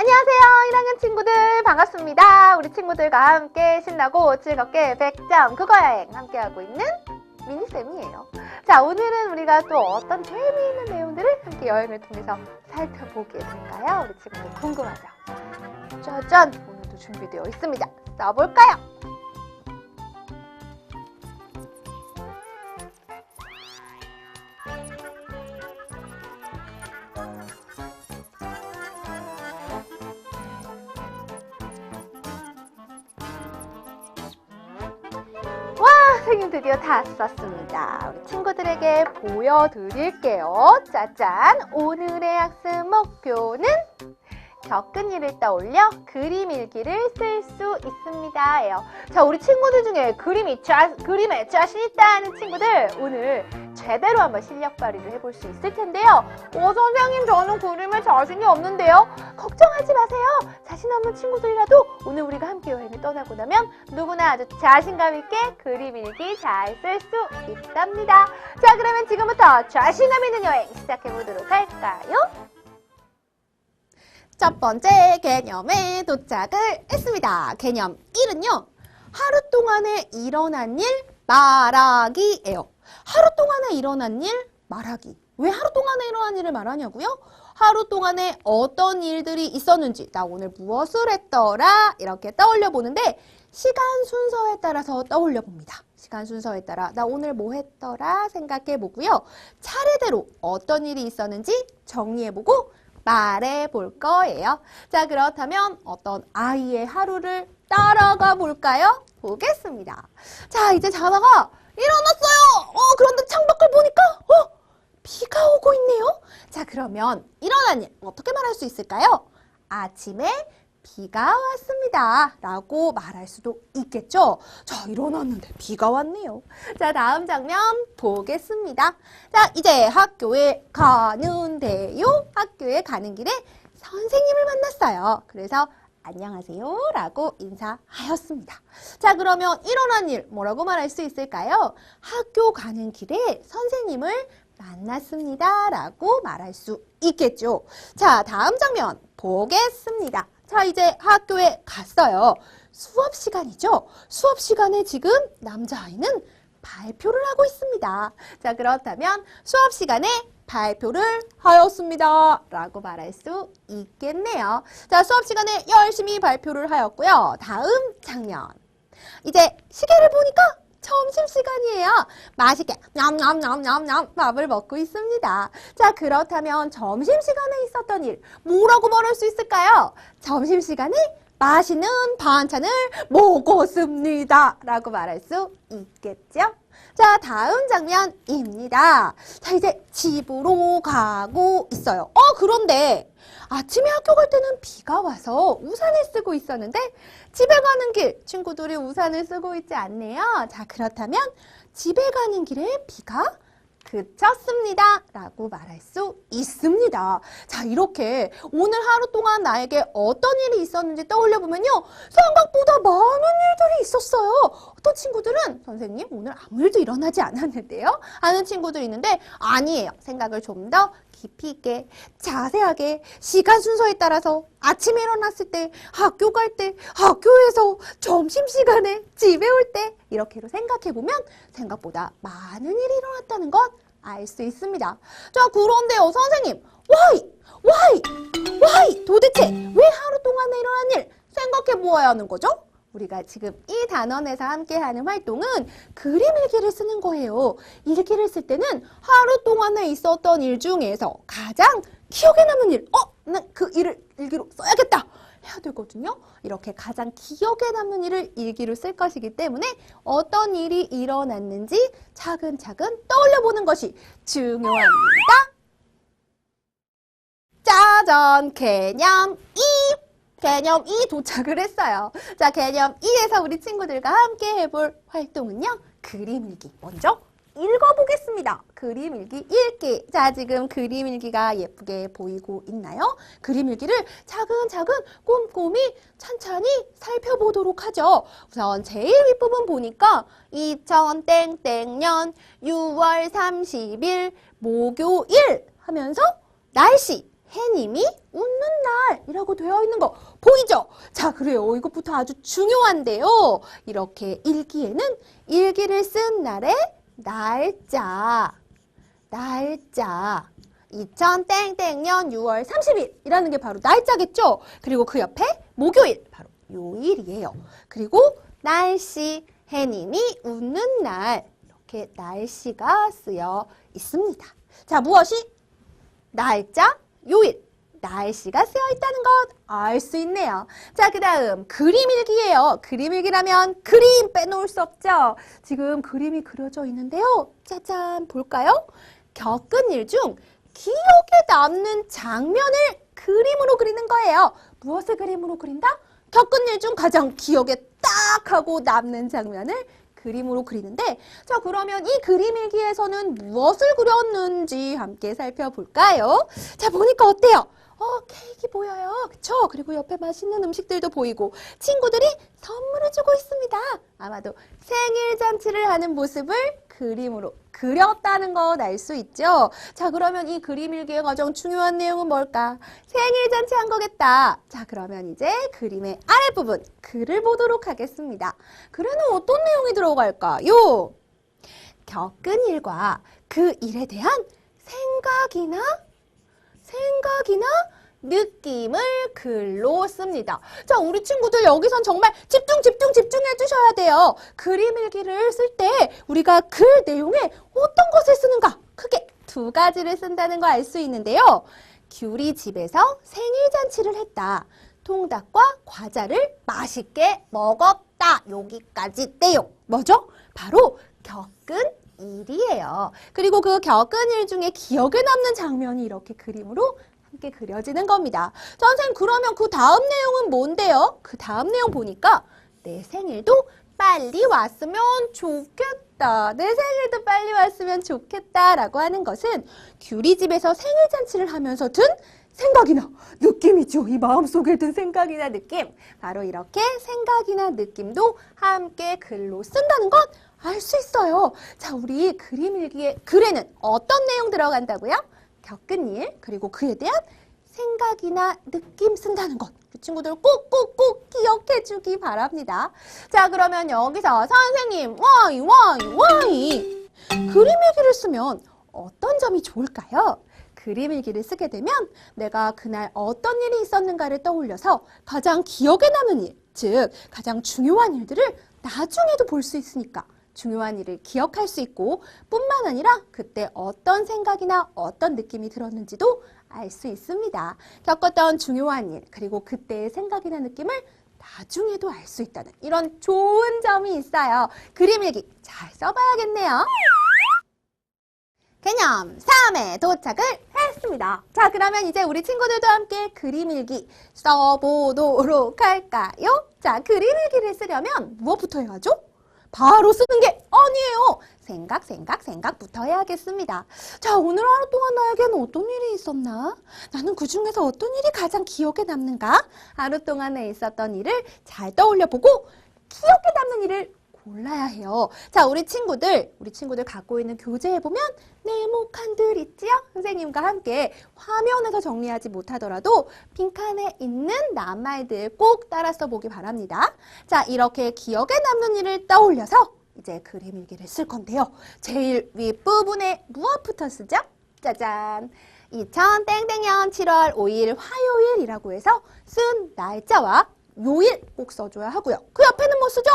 안녕하세요 1학년 친구들 반갑습니다. 우리 친구들과 함께 신나고 즐겁게 100점 국어여행 함께하고 있는 미니쌤이에요. 자, 오늘은 우리가 또 어떤 재미있는 내용들을 함께 여행을 통해서 살펴보게 될까요? 우리 친구들 궁금하죠? 짜잔! 오늘도 준비되어 있습니다. 써볼까요? 선생님 드디어 다 썼습니다. 우리 친구들에게 보여드릴게요. 짜잔! 오늘의 학습 목표는 겪은 일을 떠올려 그림 일기를 쓸 수 있습니다. 예요. 자, 우리 친구들 중에 그림에 자신 있다 하는 친구들 오늘 제대로 한번 실력 발휘를 해볼 수 있을 텐데요. 선생님 저는 그림에 자신이 없는데요. 걱정하지 마세요. 자신 없는 친구들이라도 오늘 우리가 함께 여행을 떠나고 나면 누구나 아주 자신감 있게 그림 일기 잘 쓸 수 있답니다. 자, 그러면 지금부터 자신감 있는 여행 시작해 보도록 할까요? 첫 번째 개념에 도착을 했습니다. 개념 1은요. 하루 동안에 일어난 일 말하기예요. 하루 동안에 일어난 일 말하기. 왜 하루 동안에 일어난 일을 말하냐고요? 하루 동안에 어떤 일들이 있었는지, 나 오늘 무엇을 했더라 이렇게 떠올려 보는데 시간 순서에 따라서 떠올려 봅니다. 시간 순서에 따라 나 오늘 뭐 했더라 생각해 보고요. 차례대로 어떤 일이 있었는지 정리해 보고 말해 볼 거예요. 자, 그렇다면 어떤 아이의 하루를 따라가 볼까요? 보겠습니다. 자, 이제 자다가 일어났어요. 그런데 창밖을 보니까 비가 오고 있네요. 자, 그러면 일어난 일 어떻게 말할 수 있을까요? 아침에 비가 왔습니다 라고 말할 수도 있겠죠. 자, 일어났는데 비가 왔네요. 자, 다음 장면 보겠습니다. 자, 이제 학교에 가는데요. 학교에 가는 길에 선생님을 만났어요. 그래서 안녕하세요 라고 인사하였습니다. 자, 그러면 일어난 일 뭐라고 말할 수 있을까요? 학교 가는 길에 선생님을 만났습니다 라고 말할 수 있겠죠. 자, 다음 장면 보겠습니다. 자, 이제 학교에 갔어요. 수업 시간이죠. 수업 시간에 지금 남자아이는 발표를 하고 있습니다. 자, 그렇다면 수업 시간에 발표를 하였습니다 라고 말할 수 있겠네요. 자, 수업 시간에 열심히 발표를 하였고요. 다음 장면. 이제 시계를 보니까 점심시간이에요. 맛있게 냠냠냠냠냠 밥을 먹고 있습니다. 자, 그렇다면 점심시간에 있었던 일 뭐라고 말할 수 있을까요? 점심시간에 맛있는 반찬을 먹었습니다 라고 말할 수 있겠죠? 자, 다음 장면입니다. 자, 이제 집으로 가고 있어요. 그런데 아침에 학교 갈 때는 비가 와서 우산을 쓰고 있었는데 집에 가는 길 친구들이 우산을 쓰고 있지 않네요. 자, 그렇다면 집에 가는 길에 비가 그쳤습니다 라고 말할 수 있습니다. 자, 이렇게 오늘 하루 동안 나에게 어떤 일이 있었는지 떠올려 보면요. 생각보다 많은 일들이 있었어요. 어떤 친구들은 선생님 오늘 아무 일도 일어나지 않았는데요 하는 친구들이 있는데 아니에요. 생각을 좀 더 깊이 있게 자세하게 시간 순서에 따라서 아침에 일어났을 때, 학교 갈 때, 학교에서 점심시간에, 집에 올 때 이렇게로 생각해보면 생각보다 많은 일이 일어났다는 것 알 수 있습니다. 자, 그런데요 선생님 why 도대체 왜 하루 동안에 일어난 일 생각해 보아야 하는 거죠? 우리가 지금 이 단원에서 함께하는 활동은 그림 일기를 쓰는 거예요. 일기를 쓸 때는 하루 동안에 있었던 일 중에서 가장 기억에 남는 일, 난 그 일을 일기로 써야겠다 해야 되거든요. 이렇게 가장 기억에 남는 일을 일기로 쓸 것이기 때문에 어떤 일이 일어났는지 차근차근 떠올려보는 것이 중요합니다. 짜잔! 개념 2! 개념 2 도착을 했어요. 자, 개념 2에서 우리 친구들과 함께 해볼 활동은요. 그림 일기. 먼저 읽어보겠습니다. 그림 일기 읽기. 자, 지금 그림 일기가 예쁘게 보이고 있나요? 그림 일기를 차근차근 꼼꼼히 찬찬히 살펴보도록 하죠. 우선 제일 윗부분 보니까 2000땡땡년 6월 30일 목요일 하면서 날씨 해님이 웃는 날이라고 되어 있는 거 보이죠? 자, 그래요. 이것부터 아주 중요한데요. 이렇게 일기에는 일기를 쓴 날의 날짜 2000땡땡년 6월 30일이라는 게 바로 날짜겠죠? 그리고 그 옆에 목요일, 바로 요일이에요. 그리고 날씨, 해님이 웃는 날, 이렇게 날씨가 쓰여 있습니다. 자, 무엇이? 날짜, 요일, 날씨가 쓰여 있다는 것 알 수 있네요. 자, 그 다음 그림일기예요. 그림일기라면 그림 빼놓을 수 없죠. 지금 그림이 그려져 있는데요. 짜잔, 볼까요? 겪은 일 중 기억에 남는 장면을 그림으로 그리는 거예요. 무엇을 그림으로 그린다? 겪은 일 중 가장 기억에 딱 하고 남는 장면을 그림으로 그리는데, 자, 그러면 이 그림일기에서는 무엇을 그렸는지 함께 살펴볼까요? 자, 보니까 어때요? 케이크 보여요. 그쵸? 그리고 옆에 맛있는 음식들도 보이고 친구들이 선물을 주고 있습니다. 아마도 생일 잔치를 하는 모습을 그림으로 그렸다는 것 알 수 있죠? 자, 그러면 이 그림일기의 가장 중요한 내용은 뭘까? 생일 잔치 한 거겠다. 자, 그러면 이제 그림의 아랫부분 글을 보도록 하겠습니다. 글에는 어떤 내용이 들어갈까요? 겪은 일과 그 일에 대한 생각이나 느낌을 글로 씁니다. 자, 우리 친구들 여기선 정말 집중해 주셔야 돼요. 그림일기를 쓸 때 우리가 글 내용에 어떤 것을 쓰는가? 크게 두 가지를 쓴다는 거 알 수 있는데요. 귤이 집에서 생일잔치를 했다. 통닭과 과자를 맛있게 먹었다. 여기까지 내용. 뭐죠? 바로 겪은 일이에요. 그리고 그 겪은 일 중에 기억에 남는 장면이 이렇게 그림으로 함께 그려지는 겁니다. 자, 선생님, 그러면 그 다음 내용은 뭔데요? 그 다음 내용 보니까 내 생일도 빨리 왔으면 좋겠다. 내 생일도 빨리 왔으면 좋겠다 라고 하는 것은 귤이 집에서 생일잔치를 하면서 든 생각이나 느낌이죠. 이 마음속에 든 생각이나 느낌. 바로 이렇게 생각이나 느낌도 함께 글로 쓴다는 것 알 수 있어요. 자, 우리 그림일기의 글에는 어떤 내용 들어간다고요? 겪은 일, 그리고 그에 대한 생각이나 느낌 쓴다는 것. 그 친구들 꼭 기억해 주기 바랍니다. 자, 그러면 여기서 선생님, 와이. 그림일기를 쓰면 어떤 점이 좋을까요? 그림일기를 쓰게 되면 내가 그날 어떤 일이 있었는가를 떠올려서 가장 기억에 남는 일, 즉 가장 중요한 일들을 나중에도 볼 수 있으니까 중요한 일을 기억할 수 있고 뿐만 아니라 그때 어떤 생각이나 어떤 느낌이 들었는지도 알 수 있습니다. 겪었던 중요한 일, 그리고 그때의 생각이나 느낌을 나중에도 알 수 있다는 이런 좋은 점이 있어요. 그림일기 잘 써봐야겠네요. 개념 3에 도착을 했습니다. 자, 그러면 이제 우리 친구들도 함께 그림일기 써보도록 할까요? 자, 그림일기를 쓰려면 무엇부터 해야죠? 바로 쓰는 게 아니에요. 생각부터 해야겠습니다. 자, 오늘 하루 동안 나에게는 어떤 일이 있었나? 나는 그 중에서 어떤 일이 가장 기억에 남는가? 하루 동안에 있었던 일을 잘 떠올려보고 기억에 남는 일을 골라야 해요. 자, 우리 친구들 갖고 있는 교재에 보면 네모칸들 있지요? 선생님과 함께 화면에서 정리하지 못하더라도 빈칸에 있는 낱말들 꼭 따라 써보기 바랍니다. 자, 이렇게 기억에 남는 일을 떠올려서 이제 그림일기를 쓸 건데요. 제일 윗부분에 무엇부터 쓰죠? 짜잔! 2000땡땡년 7월 5일 화요일이라고 해서 쓴 날짜와 요일 꼭 써줘야 하고요. 그 옆에는 뭐 쓰죠?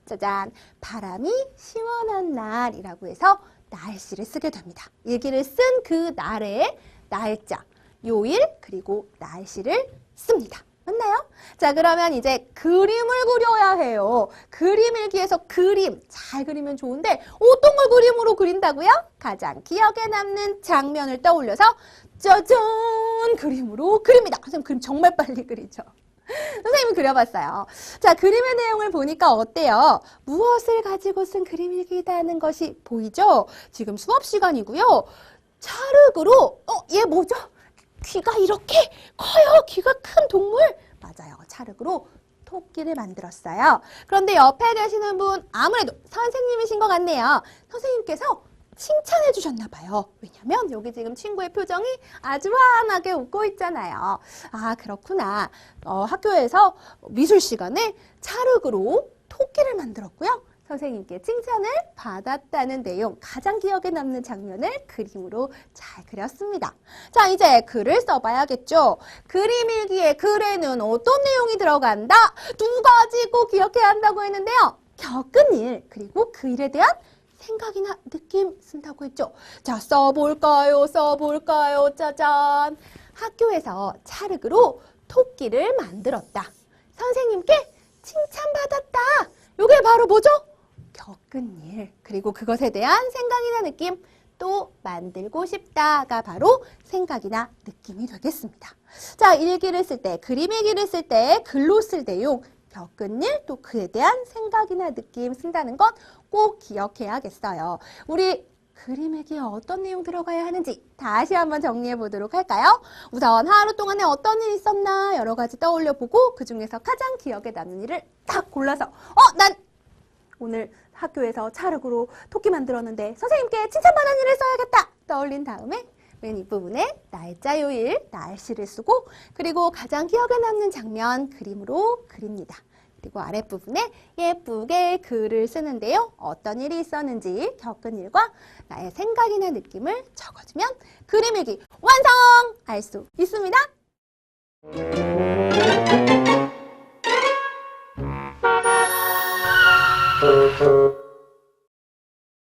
짜잔, 바람이 시원한 날이라고 해서 날씨를 쓰게 됩니다. 일기를 쓴 그 날의 날짜, 요일, 그리고 날씨를 씁니다. 맞나요? 자, 그러면 이제 그림을 그려야 해요. 그림일기에서 그림 잘 그리면 좋은데 어떤 걸 그림으로 그린다고요? 가장 기억에 남는 장면을 떠올려서 짜잔! 그림으로 그립니다. 선생님 그림 정말 빨리 그리죠. 선생님이 그려봤어요. 자, 그림의 내용을 보니까 어때요? 무엇을 가지고 쓴 그림일기다는 것이 보이죠? 지금 수업 시간이고요. 찰흙으로, 얘 뭐죠? 귀가 이렇게 커요. 귀가 큰 동물. 맞아요. 찰흙으로 토끼를 만들었어요. 그런데 옆에 계시는 분 아무래도 선생님이신 것 같네요. 선생님께서 칭찬해 주셨나 봐요. 왜냐면 여기 지금 친구의 표정이 아주 환하게 웃고 있잖아요. 아, 그렇구나. 학교에서 미술 시간에 찰흙으로 토끼를 만들었고요. 선생님께 칭찬을 받았다는 내용, 가장 기억에 남는 장면을 그림으로 잘 그렸습니다. 자, 이제 글을 써봐야겠죠. 그림 일기의 글에는 어떤 내용이 들어간다? 두 가지 꼭 기억해야 한다고 했는데요. 겪은 일, 그리고 그 일에 대한 생각이나 느낌 쓴다고 했죠. 자, 써볼까요? 짜잔. 학교에서 찰흙으로 토끼를 만들었다. 선생님께 칭찬받았다. 이게 바로 뭐죠? 겪은 일, 그리고 그것에 대한 생각이나 느낌, 또 만들고 싶다가 바로 생각이나 느낌이 되겠습니다. 자, 일기를 쓸 때, 그림 일기를 쓸 때, 글로 쓸 내용, 겪은 일, 또 그에 대한 생각이나 느낌 쓴다는 것 꼭 기억해야겠어요. 우리 그림 일기에 어떤 내용 들어가야 하는지 다시 한번 정리해 보도록 할까요? 우선 하루 동안에 어떤 일이 있었나 여러 가지 떠올려 보고 그 중에서 가장 기억에 남는 일을 딱 골라서 난 오늘 학교에서 찰흙으로 토끼 만들었는데 선생님께 칭찬받은 일을 써야겠다 떠올린 다음에 맨 윗부분에 날짜, 요일, 날씨를 쓰고 그리고 가장 기억에 남는 장면 그림으로 그립니다. 그리고 아랫부분에 예쁘게 글을 쓰는데요. 어떤 일이 있었는지 겪은 일과 나의 생각이나 느낌을 적어주면 그림 일기 완성할 수 있습니다.